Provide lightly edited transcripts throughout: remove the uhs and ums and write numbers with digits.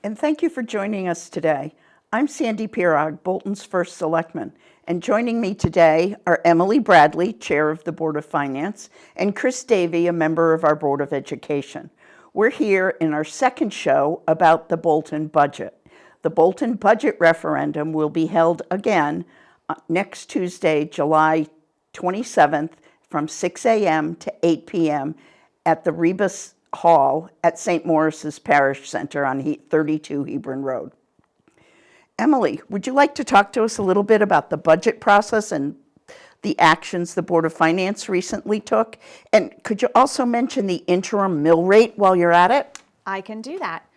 and thank you for joining us today. I'm Sandy Pirog, Bolton's first selectman, and joining me today are Emily Bradley, Chair of the Board of Finance, and Chris Davey, a member of our Board of Education. We're here in our second show about the Bolton budget. The Bolton budget referendum will be held again next Tuesday, July 27th, from 6 a.m. to 8 p.m. at the Rebus Hall at St. Maurice's Parish Center on 32 Hebron Road. Emily, would you like to talk to us a little bit about the budget process and the actions the Board of Finance recently took? And could you also mention the interim mill rate while you're at it? I can do that.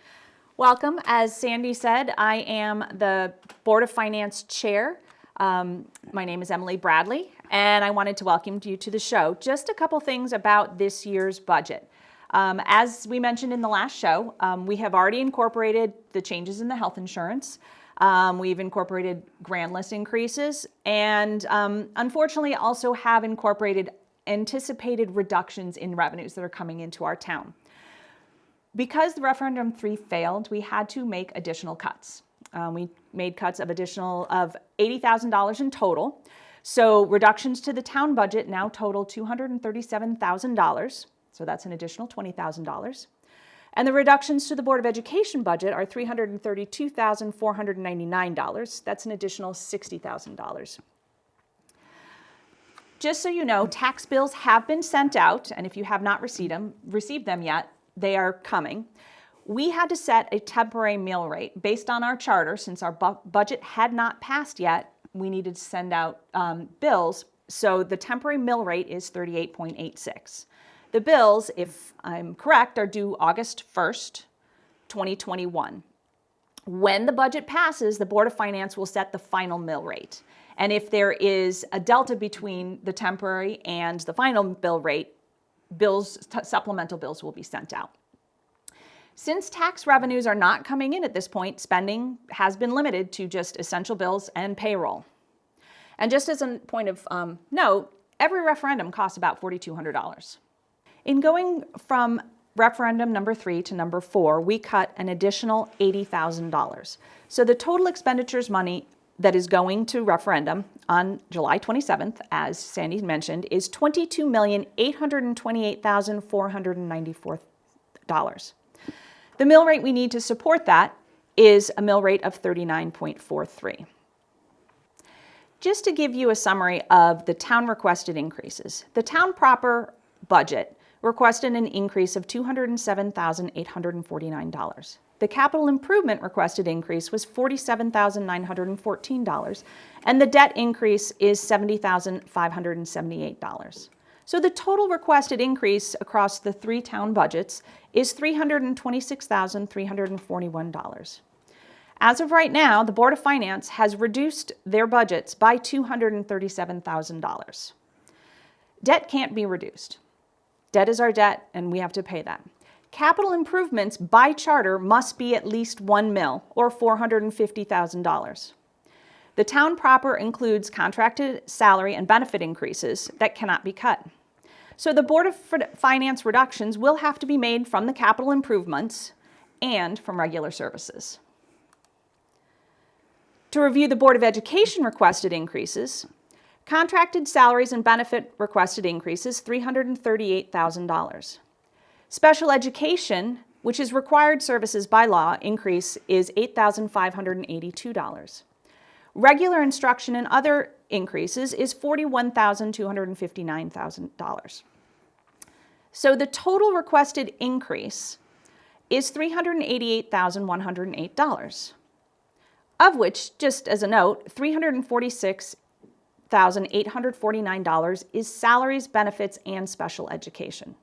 Welcome. As Sandy said, I am the Board of Finance Chair. My name is Emily Bradley, and I wanted to welcome you to the show. Just a couple things about this year's budget. As we mentioned in the last show, we have already incorporated the changes in the health insurance. We've incorporated grand list increases, and unfortunately also have incorporated anticipated reductions in revenues that are coming into our town. Because the Referendum 3 failed, we had to make additional cuts. We made cuts of $80,000 in total. So reductions to the town budget now total $237,000. So that's an additional $20,000. And the reductions to the Board of Education budget are $332,499. That's an additional $60,000. Just so you know, tax bills have been sent out, and if you have not received them yet, they are coming. We had to set a temporary mill rate based on our charter. Since our budget had not passed yet, we needed to send out bills. So the temporary mill rate is 38.86. The bills, if I'm correct, are due August 1st, 2021. When the budget passes, the Board of Finance will set the final mill rate. And if there is a delta between the temporary and the final bill rate, supplemental bills will be sent out. Since tax revenues are not coming in at this point, spending has been limited to just essential bills and payroll. And just as a point of note, every referendum costs about $4,200. In going from referendum number 3 to number 4, we cut an additional $80,000. So the total expenditures money that is going to referendum on July 27th, as Sandy mentioned, is $22,828,494. The mill rate we need to support that is a mill rate of 39.43. Just to give you a summary of the town requested increases, the town proper budget requested an increase of $207,849. The capital improvement requested increase was $47,914, and the debt increase is $70,578. So the total requested increase across the 3 town budgets is $326,341. As of right now, the Board of Finance has reduced their budgets by $237,000. Debt can't be reduced. Debt is our debt, and we have to pay that. Capital improvements by charter must be at least 1 mil, or $450,000. The town proper includes contracted salary and benefit increases that cannot be cut. So the Board of Finance reductions will have to be made from the capital improvements and from regular services. To review the Board of Education requested increases, contracted salaries and benefit requested increases, $338,000. Special education, which is required services by law, increase is $8,582. Regular instruction and other increases is $41,259,000. So the total requested increase is $388,108, of which, just as a note, $346,849 is salaries, benefits, and special education.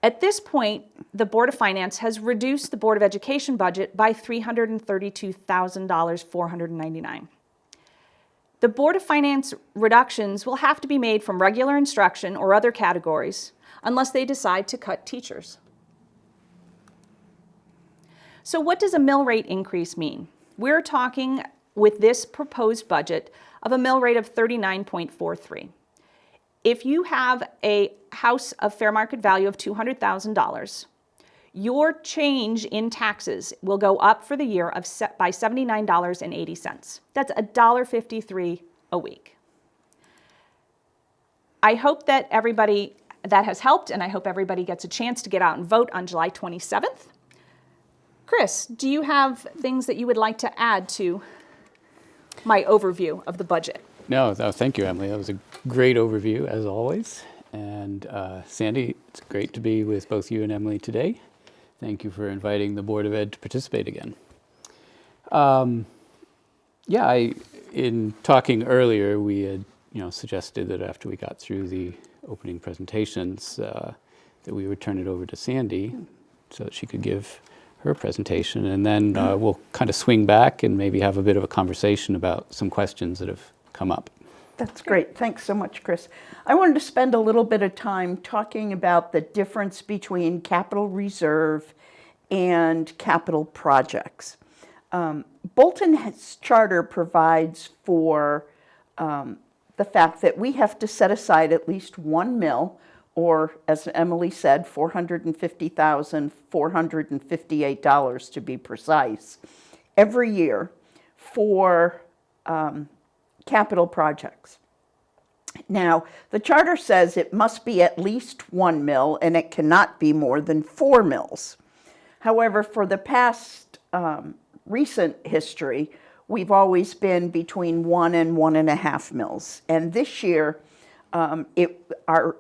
At this point, the Board of Finance has reduced the Board of Education budget by $332,499. The Board of Finance reductions will have to be made from regular instruction or other categories unless they decide to cut teachers. So what does a mill rate increase mean? We're talking with this proposed budget of a mill rate of 39.43. If you have a house of fair market value of $200,000, your change in taxes will go up for the year by $79.80. That's $1.53 a week. I hope that that has helped, and I hope everybody gets a chance to get out and vote on July 27th. Chris, do you have things that you would like to add to my overview of the budget? No, thank you, Emily. That was a great overview, as always. And Sandy, it's great to be with both you and Emily today. Thank you for inviting the Board of Ed to participate again. In talking earlier, we had suggested that after we got through the opening presentations, that we would turn it over to Sandy so that she could give her presentation, and then we'll kind of swing back and maybe have a bit of a conversation about some questions that have come up. That's great. Thanks so much, Chris. I wanted to spend a little bit of time talking about the difference between capital reserve and capital projects. Bolton's charter provides for the fact that we have to set aside at least $1 million, or as Emily said, $450,458 to be precise, every year for capital projects. Now, the charter says it must be at least $1 million and it cannot be more than $4 million. However, for the past recent history, we've always been between $1 and $1.5 million. And this year, our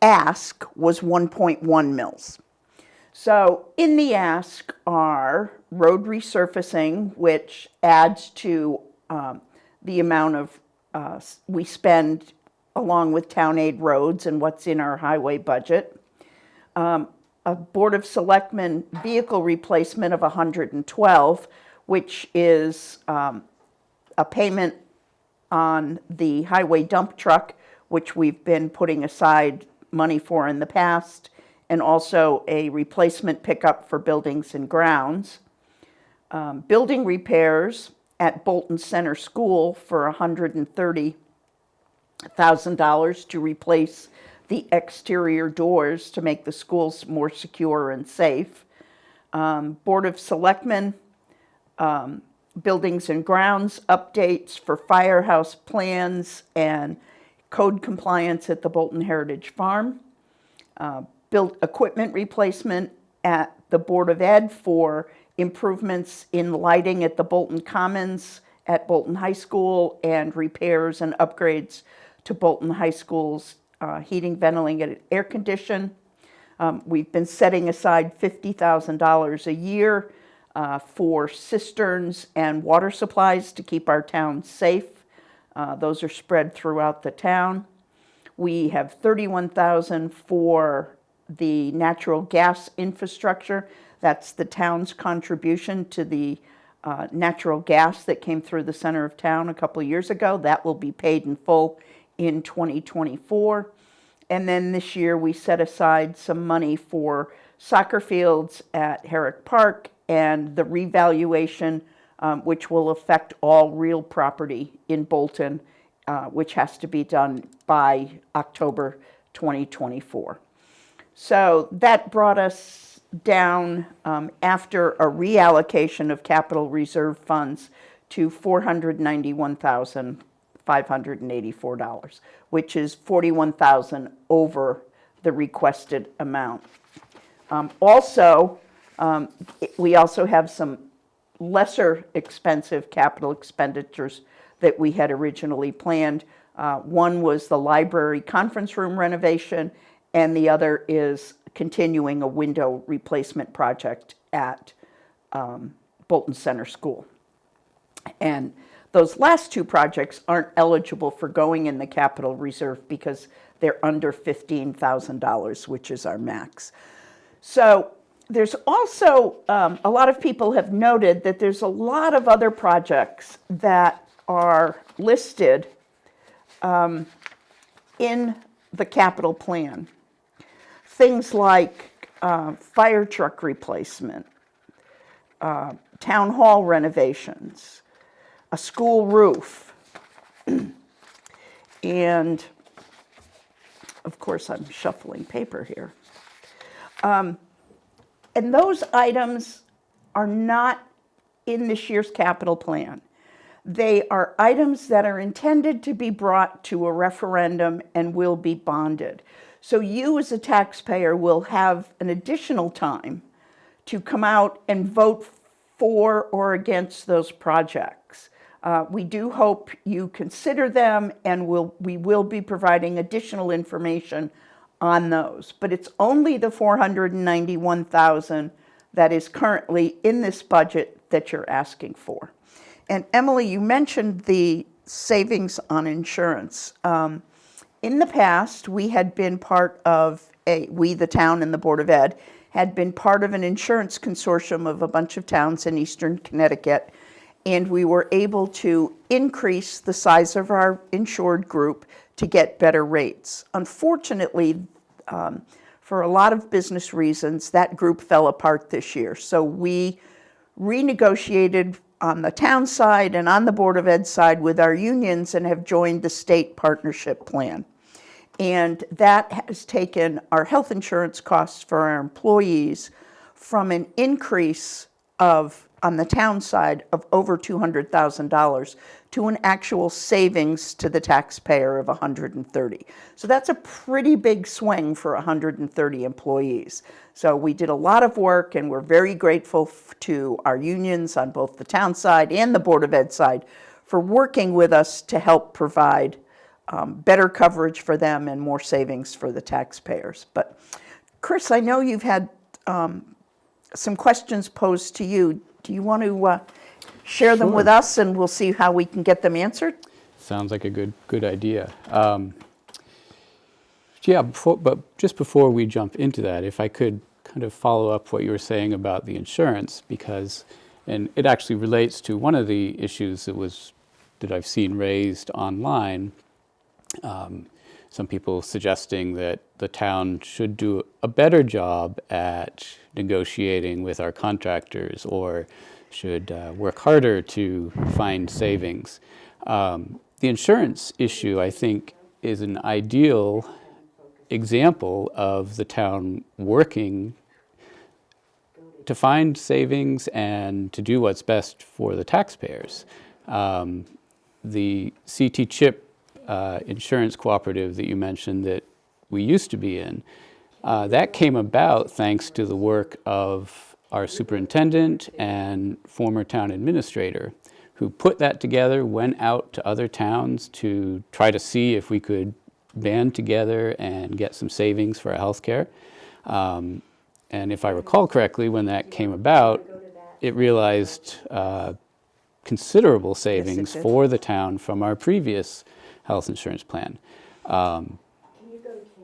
ask was $1.1 million. So in the ask are road resurfacing, which adds to the amount of we spend along with town aid roads and what's in our highway budget. A Board of Selectmen vehicle replacement of $112, which is a payment on the highway dump truck, which we've been putting aside money for in the past, and also a replacement pickup for buildings and grounds. Building repairs at Bolton Center School for $130,000 to replace the exterior doors to make the schools more secure and safe. Board of Selectmen, buildings and grounds updates for firehouse plans and code compliance at the Bolton Heritage Farm. Built equipment replacement at the Board of Ed for improvements in lighting at the Bolton Commons at Bolton High School, and repairs and upgrades to Bolton High School's heating, ventilating, and air condition. We've been setting aside $50,000 a year for cisterns and water supplies to keep our town safe. Those are spread throughout the town. We have $31,000 for the natural gas infrastructure. That's the town's contribution to the natural gas that came through the center of town a couple of years ago. That will be paid in full in 2024. And then this year we set aside some money for soccer fields at Herrick Park and the revaluation, which will affect all real property in Bolton, which has to be done by October 2024. So that brought us down after a reallocation of capital reserve funds to $491,584, which is $41,000 over the requested amount. We also have some lesser expensive capital expenditures that we had originally planned. One was the library conference room renovation, and the other is continuing a window replacement project at Bolton Center School. And those last two projects aren't eligible for going in the capital reserve because they're under $15,000, which is our max. So there's also, a lot of people have noted that there's a lot of other projects that are listed in the capital plan. Things like fire truck replacement, town hall renovations, a school roof, and of course I'm shuffling paper here. And those items are not in this year's capital plan. They are items that are intended to be brought to a referendum and will be bonded. So you as a taxpayer will have an additional time to come out and vote for or against those projects. We do hope you consider them, and we will be providing additional information on those. But it's only the $491,000 that is currently in this budget that you're asking for. And Emily, you mentioned the savings on insurance. In the past, we had been part of we, the town and the Board of Ed, had been part of an insurance consortium of a bunch of towns in eastern Connecticut, and we were able to increase the size of our insured group to get better rates. Unfortunately, for a lot of business reasons, that group fell apart this year. So we renegotiated on the town side and on the Board of Ed side with our unions and have joined the state partnership plan. And that has taken our health insurance costs for our employees from an increase of, on the town side, of over $200,000 to an actual savings to the taxpayer of $130,000. So that's a pretty big swing for 130 employees. So we did a lot of work, and we're very grateful to our unions on both the town side and the Board of Ed side for working with us to help provide better coverage for them and more savings for the taxpayers. But Chris, I know you've had some questions posed to you. Do you want to share them with us, and we'll see how we can get them answered? Sounds like a good idea. Yeah, but just before we jump into that, if I could kind of follow up what you were saying about the insurance, because, and it actually relates to one of the issues that I've seen raised online. Some people suggesting that the town should do a better job at negotiating with our contractors, or should work harder to find savings. The insurance issue, I think, is an ideal example of the town working to find savings and to do what's best for the taxpayers. The CT CHIP insurance cooperative that you mentioned that we used to be in, that came about thanks to the work of our superintendent and former town administrator, who put that together, went out to other towns to try to see if we could band together and get some savings for our healthcare. And if I recall correctly, when that came about, it realized considerable savings for the town from our previous health insurance plan.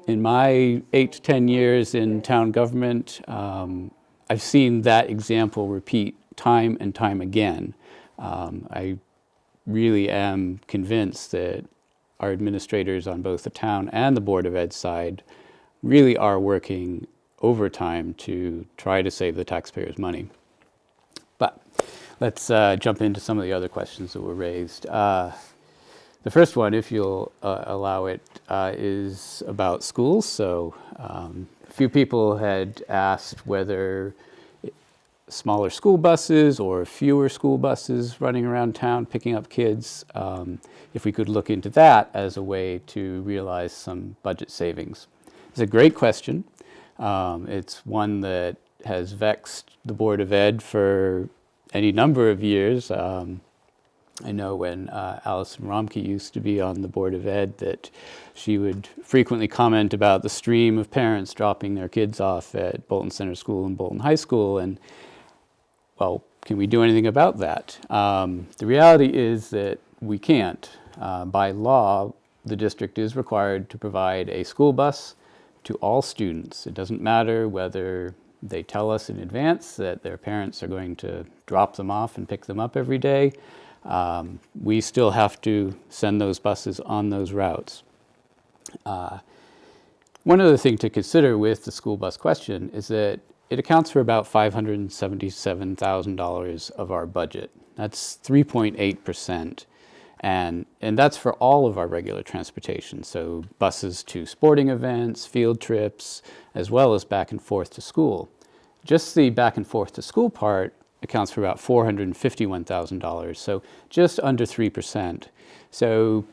In my 8 to 10 years in town government, I've seen that example repeat time and time again. I really am convinced that our administrators on both the town and the Board of Ed side really are working overtime to try to save the taxpayers money. But let's jump into some of the other questions that were raised. The first one, if you'll allow it, is about schools. So a few people had asked whether smaller school buses or fewer school buses running around town picking up kids, if we could look into that as a way to realize some budget savings. It's a great question. It's one that has vexed the Board of Ed for any number of years. I know when Alison Romke used to be on the Board of Ed that she would frequently comment about the stream of parents dropping their kids off at Bolton Center School and Bolton High School, and well, can we do anything about that? The reality is that we can't. By law, the district is required to provide a school bus to all students. It doesn't matter whether they tell us in advance that their parents are going to drop them off and pick them up every day. We still have to send those buses on those routes. One other thing to consider with the school bus question is that it accounts for about $577,000 of our budget. That's 3.8%. And that's for all of our regular transportation. So buses to sporting events, field trips, as well as back and forth to school. Just the back and forth to school part accounts for about $451,000, so just under 3%. So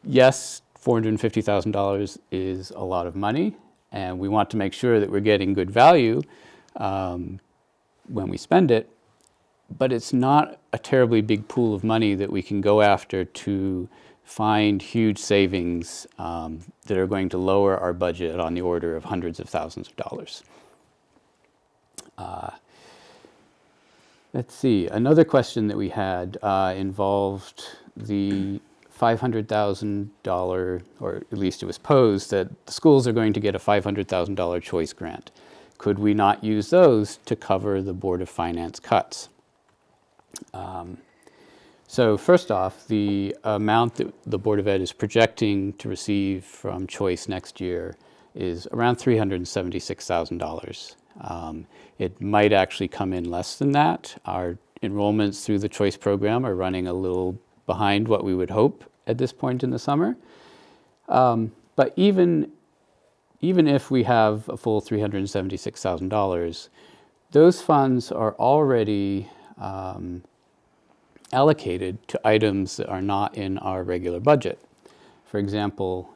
yes, $450,000 is a lot of money, and we want to make sure that we're getting good value when we spend it, but it's not a terribly big pool of money that we can go after to find huge savings that are going to lower our budget on the order of hundreds of thousands of dollars. Let's see, another question that we had involved the $500,000, or at least it was posed, that the schools are going to get a $500,000 choice grant. Could we not use those to cover the Board of Finance cuts? So first off, the amount that the Board of Ed is projecting to receive from choice next year is around $376,000. It might actually come in less than that. Our enrollments through the choice program are running a little behind what we would hope at this point in the summer. But even if we have a full $376,000, those funds are already allocated to items that are not in our regular budget. For example,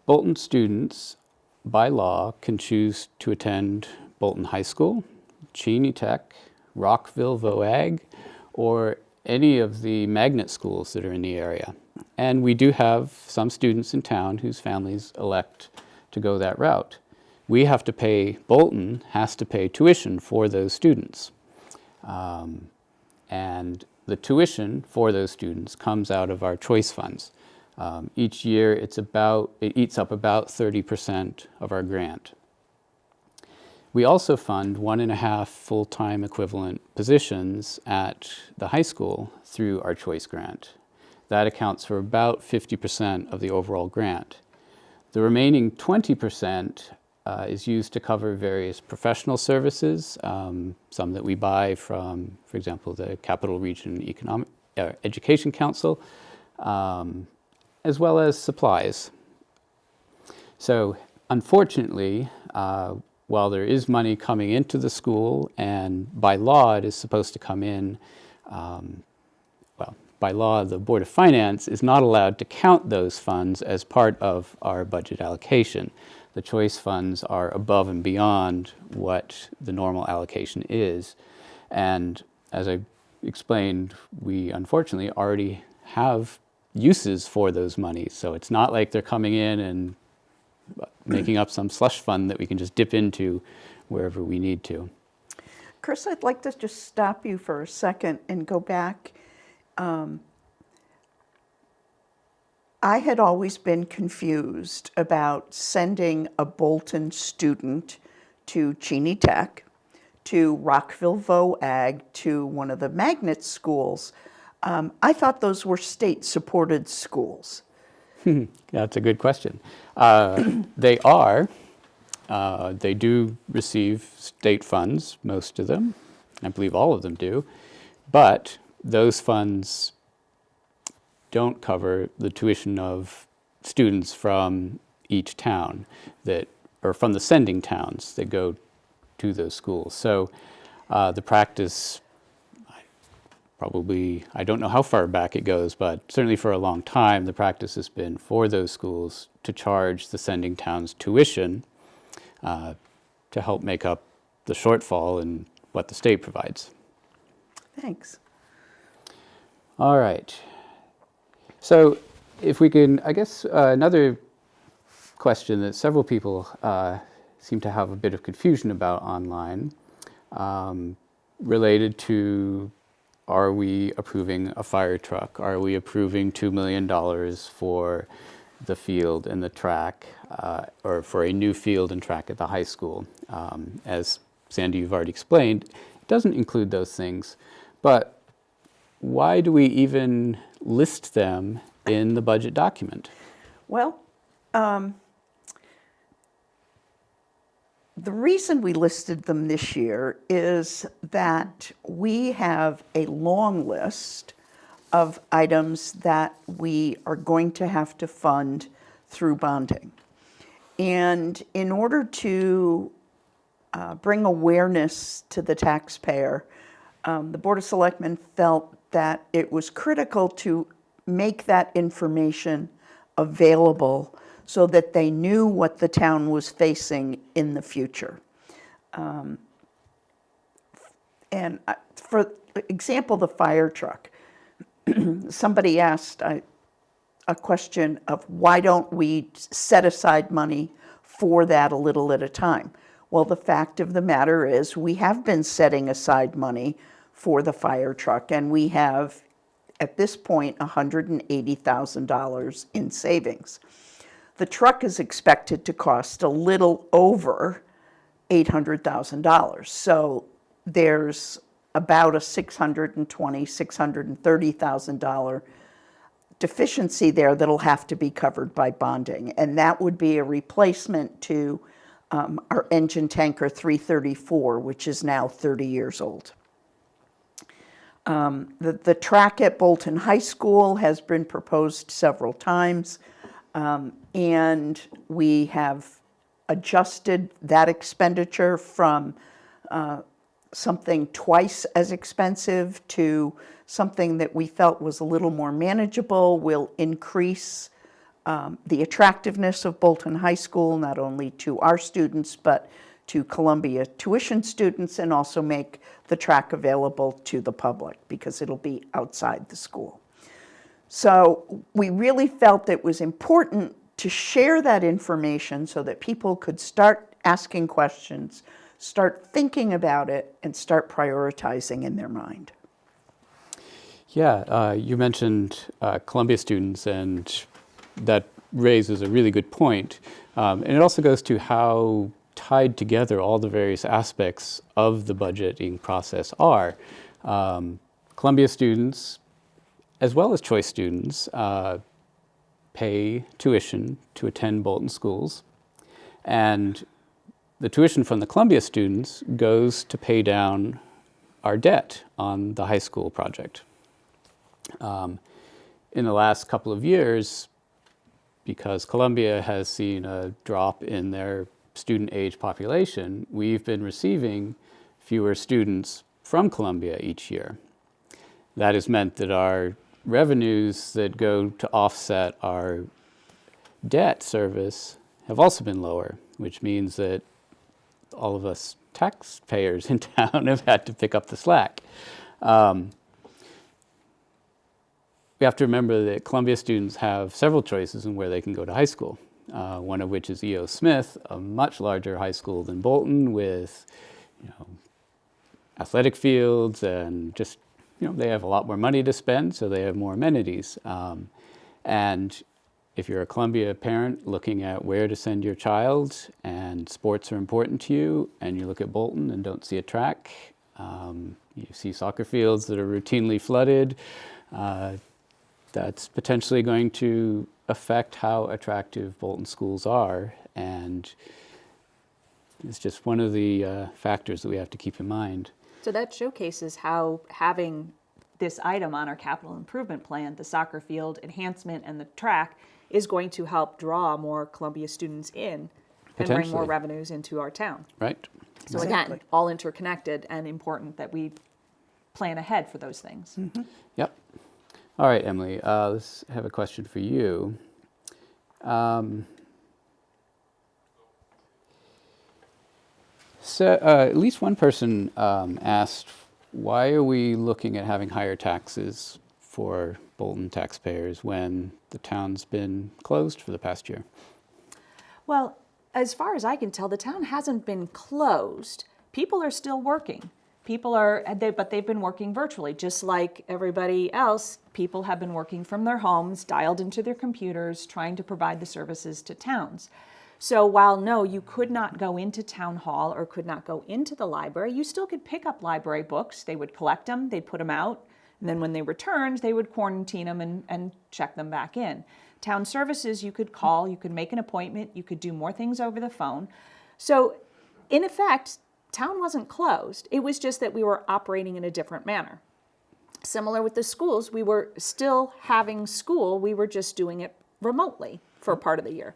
Bolton students, by law, can choose to attend Bolton High School, Cheney Tech, Rockville VOAG, or any of the magnet schools that are in the area. And we do have some students in town whose families elect to go that route. We have to pay, Bolton has to pay tuition for those students. And the tuition for those students comes out of our choice funds. Each year it eats up about 30% of our grant. We also fund 1.5 full-time equivalent positions at the high school through our choice grant. That accounts for about 50% of the overall grant. The remaining 20% is used to cover various professional services, some that we buy from, for example, the Capital Region Education Council, as well as supplies. So unfortunately, while there is money coming into the school, and by law it is supposed to come in, by law the Board of Finance is not allowed to count those funds as part of our budget allocation. The choice funds are above and beyond what the normal allocation is. And as I explained, we unfortunately already have uses for those monies. So it's not like they're coming in and making up some slush fund that we can just dip into wherever we need to. Chris, I'd like to just stop you for a second and go back. I had always been confused about sending a Bolton student to Cheney Tech, to Rockville VOAG, to one of the magnet schools. I thought those were state-supported schools. That's a good question. They are. They do receive state funds, most of them. I believe all of them do. But those funds don't cover the tuition of students from each town or from the sending towns that go to those schools. So the practice, I don't know how far back it goes, but certainly for a long time, the practice has been for those schools to charge the sending town's tuition to help make up the shortfall in what the state provides. Thanks. All right. So if we can, I guess another question that several people seem to have a bit of confusion about online related to, are we approving a fire truck? Are we approving $2 million for the field and the track, or for a new field and track at the high school? As Sandy, you've already explained, it doesn't include those things. But why do we even list them in the budget document? Well, the reason we listed them this year is that we have a long list of items that we are going to have to fund through bonding. And in order to bring awareness to the taxpayer. The Board of Selectmen felt that it was critical to make that information available so that they knew what the town was facing in the future. And for example, the fire truck. Somebody asked a question of why don't we set aside money for that a little at a time? Well, the fact of the matter is we have been setting aside money for the fire truck, and we have, at this point, $180,000 in savings. The truck is expected to cost a little over $800,000. So there's about a $620,000, $630,000 deficiency there that'll have to be covered by bonding. And that would be a replacement to our engine tanker 334, which is now 30 years old. The track at Bolton High School has been proposed several times, and we have adjusted that expenditure from something twice as expensive to something that we felt was a little more manageable, will increase the attractiveness of Bolton High School, not only to our students, but to Columbia tuition students, and also make the track available to the public because it'll be outside the school. So we really felt it was important to share that information so that people could start asking questions, start thinking about it, and start prioritizing in their mind. Yeah, you mentioned Columbia students, and that raises a really good point. And it also goes to how tied together all the various aspects of the budgeting process are. Columbia students, as well as choice students, pay tuition to attend Bolton schools. And the tuition from the Columbia students goes to pay down our debt on the high school project. In the last couple of years, because Columbia has seen a drop in their student age population, we've been receiving fewer students from Columbia each year. That has meant that our revenues that go to offset our debt service have also been lower, which means that all of us taxpayers in town have had to pick up the slack. We have to remember that Columbia students have several choices in where they can go to high school, one of which is E.O. Smith, a much larger high school than Bolton with, athletic fields and just, they have a lot more money to spend, so they have more amenities. And if you're a Columbia parent looking at where to send your child and sports are important to you, and you look at Bolton and don't see a track, you see soccer fields that are routinely flooded, that's potentially going to affect how attractive Bolton schools are, and it's just one of the factors that we have to keep in mind. So that showcases how having this item on our capital improvement plan, the soccer field enhancement and the track, is going to help draw more Columbia students in and bring more revenues into our town. Right. So again, all interconnected and important that we plan ahead for those things. Mm-hmm. Yep. All right, Emily, let's have a question for you. So at least one person asked, why are we looking at having higher taxes for Bolton taxpayers when the town's been closed for the past year? Well, as far as I can tell, the town hasn't been closed. People are still working. But they've been working virtually, just like everybody else. People have been working from their homes, dialed into their computers, trying to provide the services to towns. So while no, you could not go into town hall or could not go into the library, you still could pick up library books. They would collect them, they'd put them out, and then when they returned, they would quarantine them and check them back in. Town services, you could call, you could make an appointment, you could do more things over the phone. So in effect, town wasn't closed. It was just that we were operating in a different manner. Similar with the schools, we were still having school, we were just doing it remotely for a part of the year.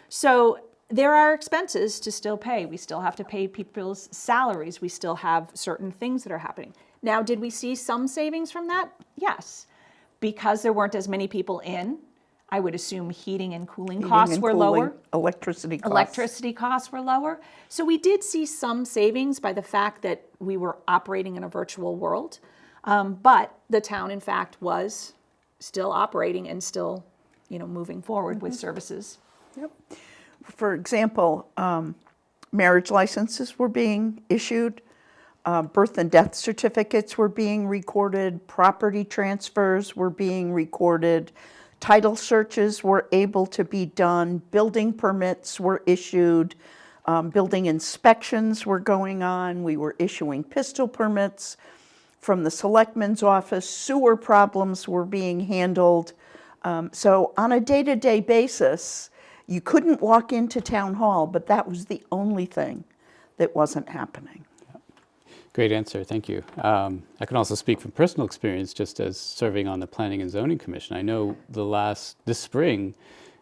So there are expenses to still pay. We still have to pay people's salaries. We still have certain things that are happening. Now, did we see some savings from that? Yes. Because there weren't as many people in, I would assume heating and cooling costs were lower. Electricity costs. Electricity costs were lower. So we did see some savings by the fact that we were operating in a virtual world. But the town, in fact, was still operating and still, moving forward with services. Yep. For example, marriage licenses were being issued, birth and death certificates were being recorded, property transfers were being recorded, title searches were able to be done, building permits were issued, building inspections were going on, we were issuing pistol permits from the selectman's office, sewer problems were being handled. So on a day-to-day basis, you couldn't walk into town hall, but that was the only thing that wasn't happening. Great answer, thank you. I can also speak from personal experience, just as serving on the Planning and Zoning Commission. I know this spring,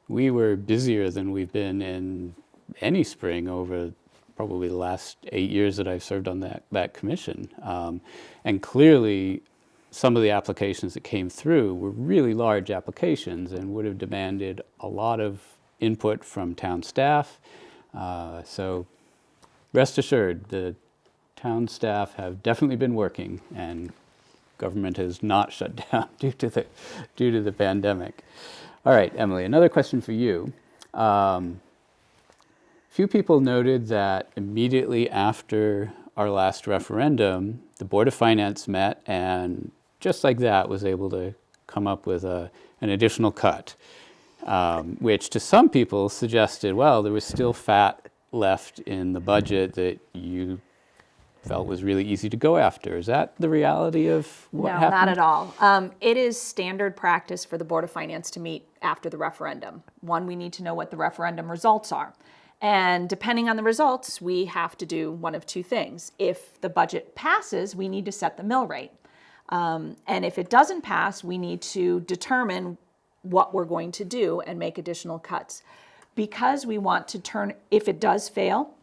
we were busier than we've been in any spring over probably the last 8 years that I've served on that commission. And clearly, some of the applications that came through were really large applications and would have demanded a lot of input from town staff. So rest assured, the town staff have definitely been working, and government has not shut down due to the pandemic. All right, Emily, another question for you. Few people noted that immediately after our last referendum, the Board of Finance met and just like that was able to come up with an additional cut, which to some people suggested, well, there was still fat left in the budget that you felt was really easy to go after. Is that the reality of what happened? No, not at all. It is standard practice for the Board of Finance to meet after the referendum. One, we need to know what the referendum results are. And depending on the results, we have to do one of two things. If the budget passes, we need to set the mill rate. And if it doesn't pass, we need to determine what we're going to do and make additional cuts. Because we want to if it does fail,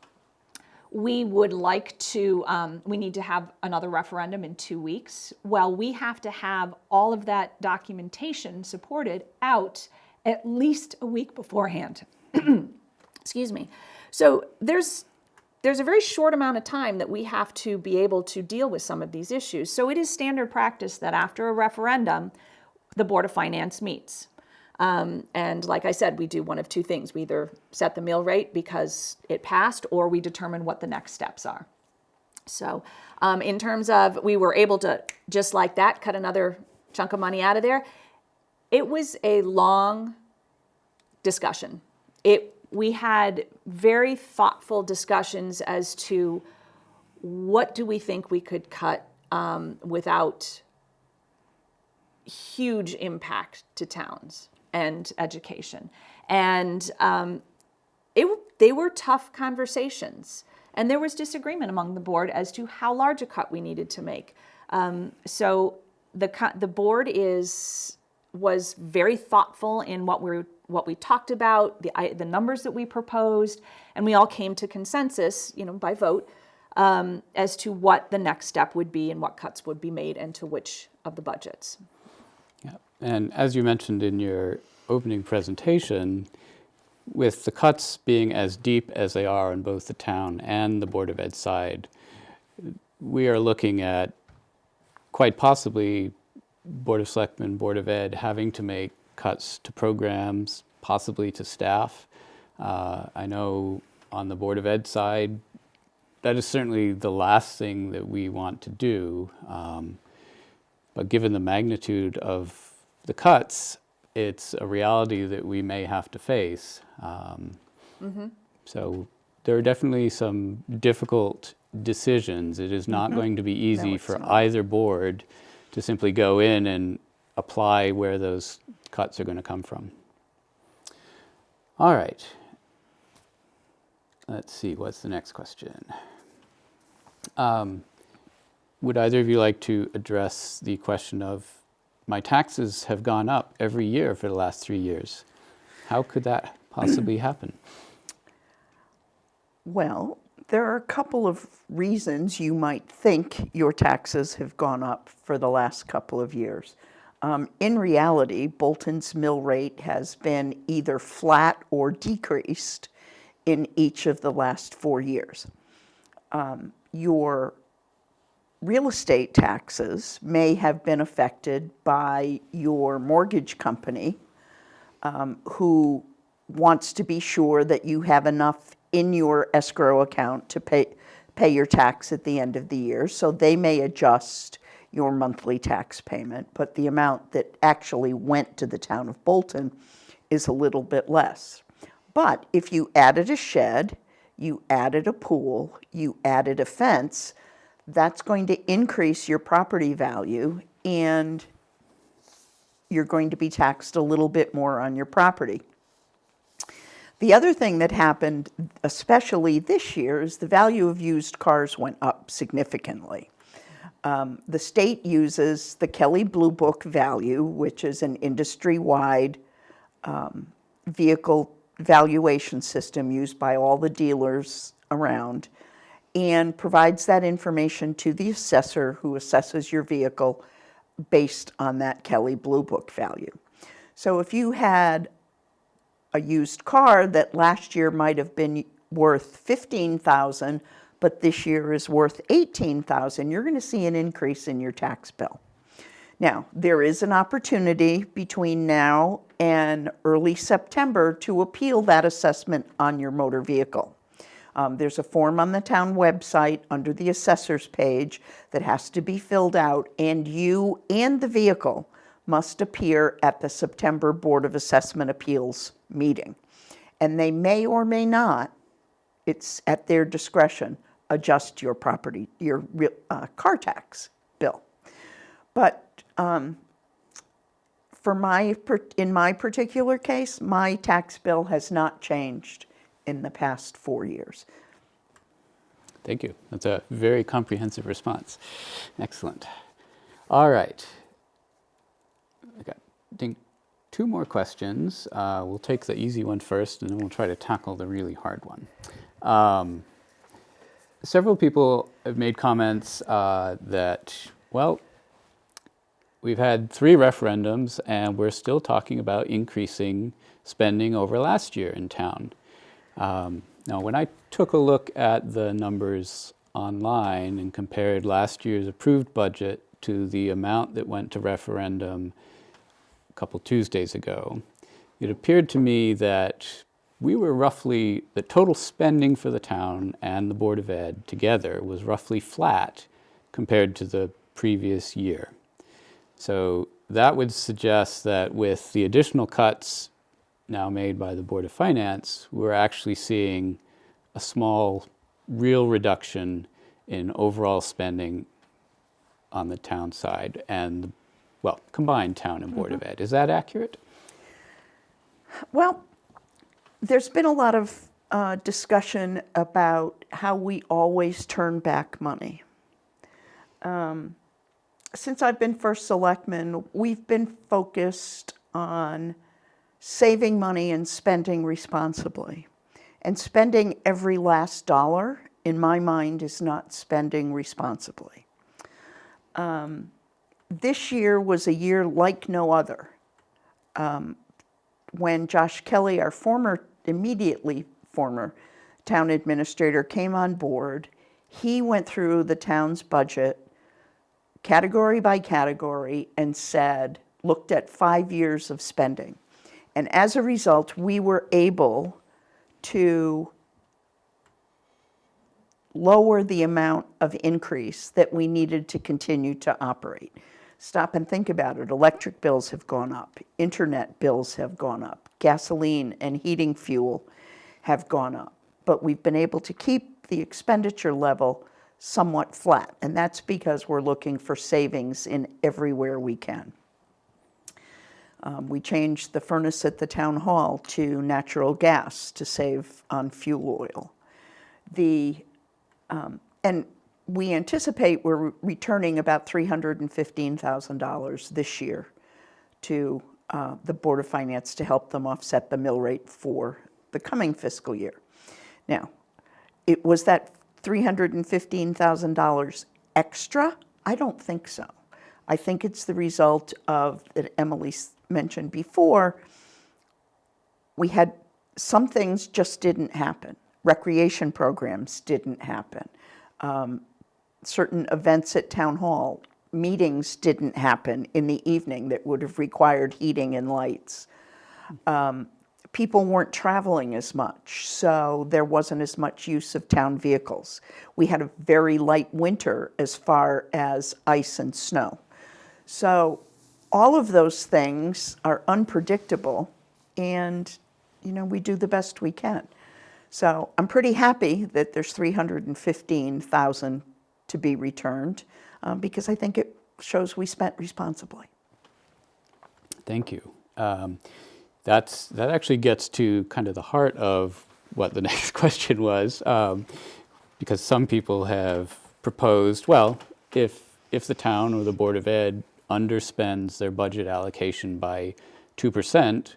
we would like to, we need to have another referendum in 2 weeks. Well, we have to have all of that documentation supported out at least a week beforehand. Excuse me. So there's a very short amount of time that we have to be able to deal with some of these issues. So it is standard practice that after a referendum, the Board of Finance meets. And like I said, we do one of two things. We either set the mill rate because it passed, or we determine what the next steps are. So in terms of, we were able to, just like that, cut another chunk of money out of there. It was a long discussion. We had very thoughtful discussions as to what do we think we could cut without huge impact to towns and education. And they were tough conversations. And there was disagreement among the board as to how large a cut we needed to make. So the board was very thoughtful in what we talked about, the numbers that we proposed, and we all came to consensus, by vote, as to what the next step would be and what cuts would be made and to which of the budgets. Yeah. And as you mentioned in your opening presentation, with the cuts being as deep as they are on both the town and the Board of Ed side, we are looking at quite possibly Board of Selectmen, Board of Ed having to make cuts to programs, possibly to staff. I know on the Board of Ed side, that is certainly the last thing that we want to do. But given the magnitude of the cuts, it's a reality that we may have to face. So there are definitely some difficult decisions. It is not going to be easy for either board to simply go in and apply where those cuts are going to come from. All right. Let's see, what's the next question? Would either of you like to address the question of, my taxes have gone up every year for the last 3 years. How could that possibly happen? Well, there are a couple of reasons you might think your taxes have gone up for the last couple of years. In reality, Bolton's mill rate has been either flat or decreased in each of the last 4 years. Your real estate taxes may have been affected by your mortgage company, who wants to be sure that you have enough in your escrow account to pay your tax at the end of the year. So they may adjust your monthly tax payment, but the amount that actually went to the town of Bolton is a little bit less. But if you added a shed, you added a pool, you added a fence, that's going to increase your property value, and you're going to be taxed a little bit more on your property. The other thing that happened, especially this year, is the value of used cars went up significantly. The state uses the Kelley Blue Book value, which is an industry-wide vehicle valuation system used by all the dealers around, and provides that information to the assessor, who assesses your vehicle based on that Kelley Blue Book value. So if you had a used car that last year might have been worth $15,000, but this year is worth $18,000, you're going to see an increase in your tax bill. Now, there is an opportunity between now and early September to appeal that assessment on your motor vehicle. There's a form on the town website under the assessor's page that has to be filled out, and you and the vehicle must appear at the September Board of Assessment Appeals meeting. And they may or may not, it's at their discretion, adjust your car tax bill. But in my particular case, my tax bill has not changed in the past 4 years. Thank you. That's a very comprehensive response. Excellent. All right. I got, I think, 2 more questions. We'll take the easy one first, and then we'll try to tackle the really hard one. Several people have made comments that, well, we've had 3 referendums, and we're still talking about increasing spending over last year in town. Now, when I took a look at the numbers online and compared last year's approved budget to the amount that went to referendum a couple Tuesdays ago, it appeared to me that we were roughly, the total spending for the town and the Board of Ed together was roughly flat compared to the previous year. So that would suggest that with the additional cuts now made by the Board of Finance, we're actually seeing a small real reduction in overall spending on the town side and, well, combined town and Board of Ed. Is that accurate? Well, there's been a lot of discussion about how we always turn back money. Since I've been first selectman, we've been focused on saving money and spending responsibly. And spending every last dollar, in my mind, is not spending responsibly. This year was a year like no other. When Josh Kelly, our immediately former town administrator, came on board, he went through the town's budget category by category and looked at 5 years of spending. And as a result, we were able to lower the amount of increase that we needed to continue to operate. Stop and think about it. Electric bills have gone up. Internet bills have gone up. Gasoline and heating fuel have gone up. But we've been able to keep the expenditure level somewhat flat. And that's because we're looking for savings in everywhere we can. We changed the furnace at the town hall to natural gas to save on fuel oil. And we anticipate we're returning about $315,000 this year to the Board of Finance to help them offset the mill rate for the coming fiscal year. Now, was that $315,000 extra? I don't think so. I think it's the result of, that Emily mentioned before, we had some things just didn't happen. Recreation programs didn't happen. Certain events at town hall, meetings didn't happen in the evening that would have required heating and lights. People weren't traveling as much, so there wasn't as much use of town vehicles. We had a very light winter as far as ice and snow. So all of those things are unpredictable, and we do the best we can. So I'm pretty happy that there's $315,000 to be returned, because I think it shows we spent responsibly. Thank you. That actually gets to kind of the heart of what the next question was, because some people have proposed, well, if the town or the Board of Ed underspends their budget allocation by 2%,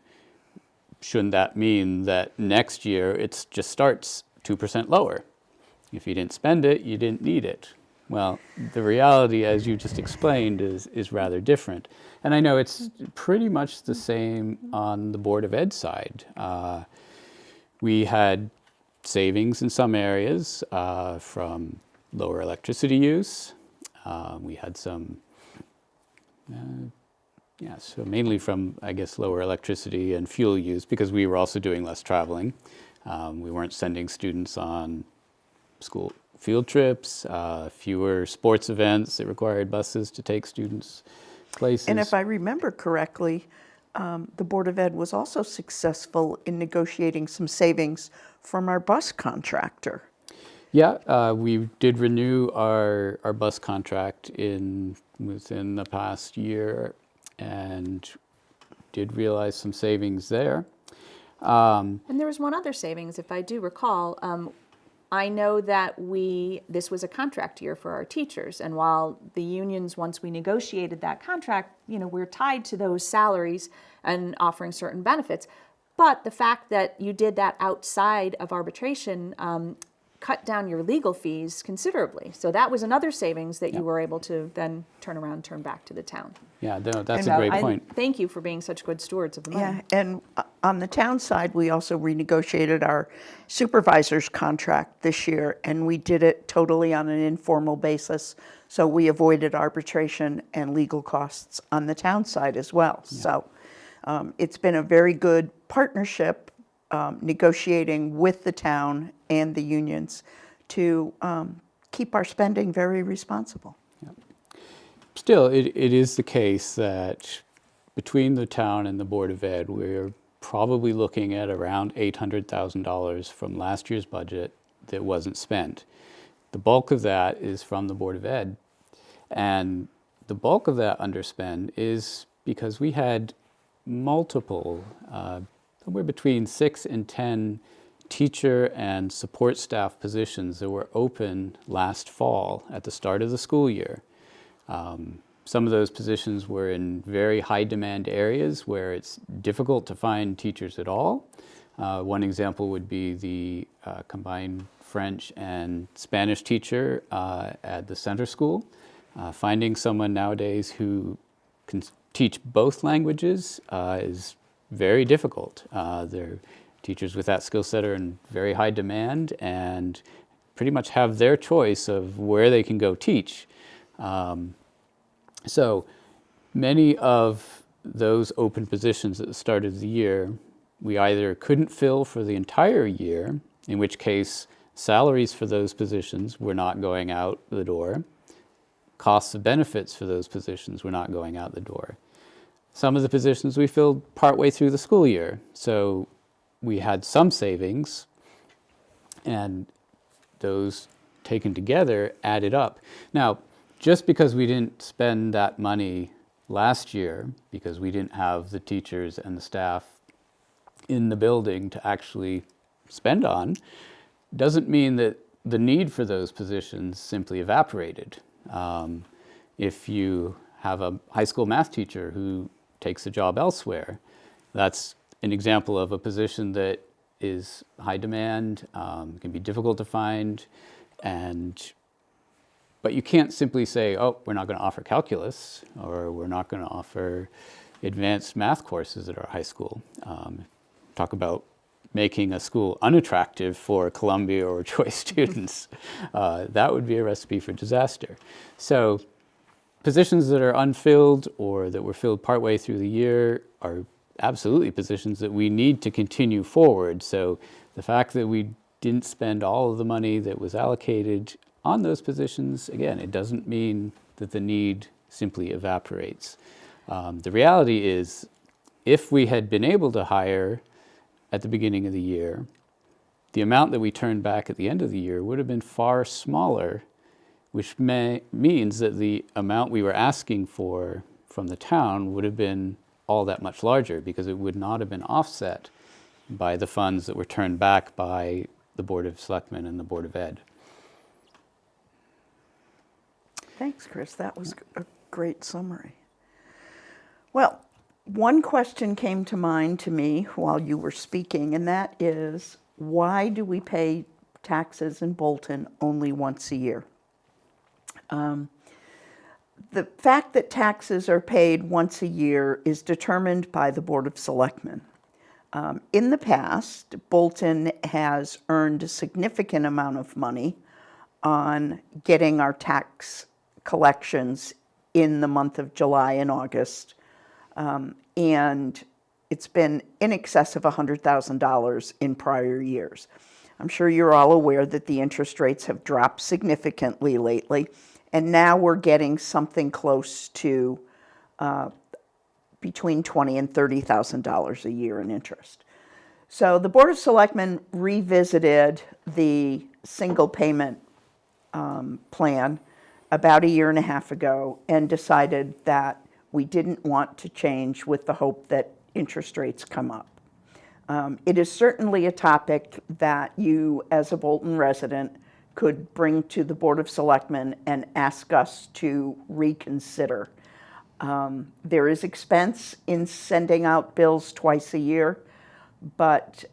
shouldn't that mean that next year it just starts 2% lower? If you didn't spend it, you didn't need it. Well, the reality, as you just explained, is rather different. And I know it's pretty much the same on the Board of Ed side. We had savings in some areas from lower electricity use. We had some, so mainly from, I guess, lower electricity and fuel use, because we were also doing less traveling. We weren't sending students on school field trips, fewer sports events that required buses to take students places. And if I remember correctly, the Board of Ed was also successful in negotiating some savings from our bus contractor. Yeah, we did renew our bus contract within the past year, and did realize some savings there. And there was one other savings, if I do recall. I know that this was a contract year for our teachers, and while the unions, once we negotiated that contract, we're tied to those salaries and offering certain benefits. But the fact that you did that outside of arbitration cut down your legal fees considerably. So that was another savings that you were able to then turn around and turn back to the town. Yeah, no, that's a great point. Thank you for being such good stewards of the money. Yeah, and on the town side, we also renegotiated our supervisor's contract this year, and we did it totally on an informal basis. So we avoided arbitration and legal costs on the town side as well. Yeah. So it's been a very good partnership, negotiating with the town and the unions to keep our spending very responsible. Still, it is the case that between the town and the Board of Ed, we're probably looking at around $800,000 from last year's budget that wasn't spent. The bulk of that is from the Board of Ed. And the bulk of that underspend is because we had multiple, somewhere between 6 and 10 teacher and support staff positions that were open last fall at the start of the school year. Some of those positions were in very high demand areas where it's difficult to find teachers at all. One example would be the combined French and Spanish teacher at the center school. Finding someone nowadays who can teach both languages is very difficult. They're teachers with that skill set are in very high demand and pretty much have their choice of where they can go teach. So many of those open positions at the start of the year, we either couldn't fill for the entire year, in which case salaries for those positions were not going out the door. Costs of benefits for those positions were not going out the door. Some of the positions we filled partway through the school year. So we had some savings, and those taken together added up. Now, just because we didn't spend that money last year, because we didn't have the teachers and the staff in the building to actually spend on, doesn't mean that the need for those positions simply evaporated. If you have a high school math teacher who takes a job elsewhere, that's an example of a position that is high demand, can be difficult to find, but you can't simply say, oh, we're not going to offer calculus, or we're not going to offer advanced math courses at our high school. Talk about making a school unattractive for Columbia or choice students. That would be a recipe for disaster. So positions that are unfilled or that were filled partway through the year are absolutely positions that we need to continue forward. So the fact that we didn't spend all of the money that was allocated on those positions, again, it doesn't mean that the need simply evaporates. The reality is, if we had been able to hire at the beginning of the year, the amount that we turned back at the end of the year would have been far smaller, which means that the amount we were asking for from the town would have been all that much larger, because it would not have been offset by the funds that were turned back by the Board of Selectmen and the Board of Ed. Thanks, Chris. That was a great summary. Well, one question came to mind to me while you were speaking, and that is, why do we pay taxes in Bolton only once a year? The fact that taxes are paid once a year is determined by the Board of Selectmen. In the past, Bolton has earned a significant amount of money on getting our tax collections in the month of July and August, and it's been in excess of $100,000 in prior years. I'm sure you're all aware that the interest rates have dropped significantly lately, and now we're getting something close to between $20,000 and $30,000 a year in interest. So the Board of Selectmen revisited the single payment plan about a year and a half ago and decided that we didn't want to change with the hope that interest rates come up. It is certainly a topic that you, as a Bolton resident, could bring to the Board of Selectmen and ask us to reconsider. There is expense in sending out bills twice a year, but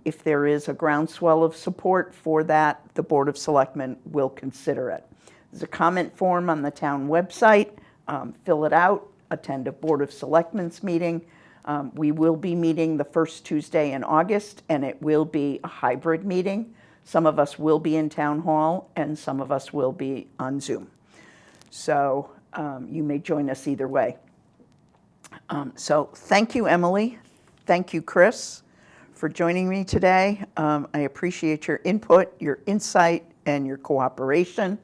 if there is a groundswell of support for that, the Board of Selectmen will consider it. There's a comment form on the town website. Fill it out, attend a Board of Selectmen's meeting. We will be meeting the first Tuesday in August, and it will be a hybrid meeting. Some of us will be in town hall, and some of us will be on Zoom. So you may join us either way. So thank you, Emily. Thank you, Chris, for joining me today. I appreciate your input, your insight, and your cooperation.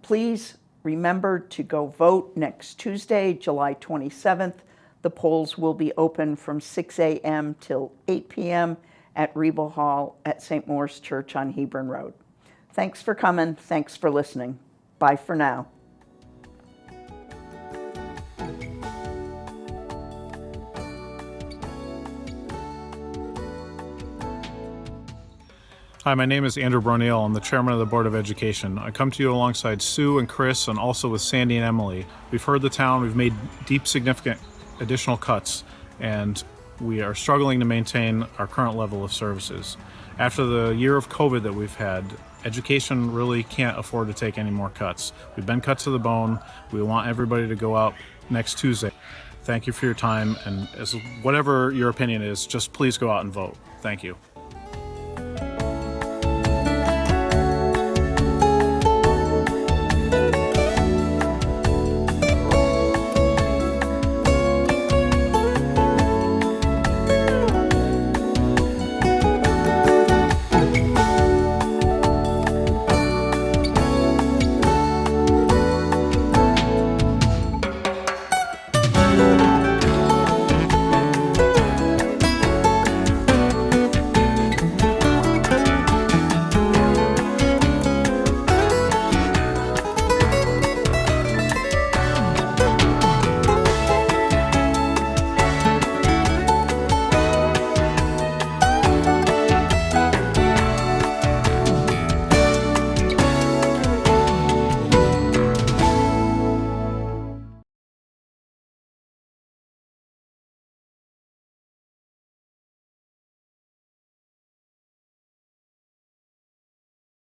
Please remember to go vote next Tuesday, July 27th. The polls will be open from 6 a.m. till 8 p.m. at Rebel Hall at St. Maurice Church on Hebron Road. Thanks for coming. Thanks for listening. Bye for now. Hi, my name is Andrew Broneal. I'm the chairman of the Board of Education. I come to you alongside Sue and Chris, and also with Sandy and Emily. We've heard the town, we've made deep, significant additional cuts, and we are struggling to maintain our current level of services. After the year of COVID that we've had, education really can't afford to take any more cuts. We've been cut to the bone. We want everybody to go out next Tuesday. Thank you for your time, and as whatever your opinion is, just please go out and vote. Thank you.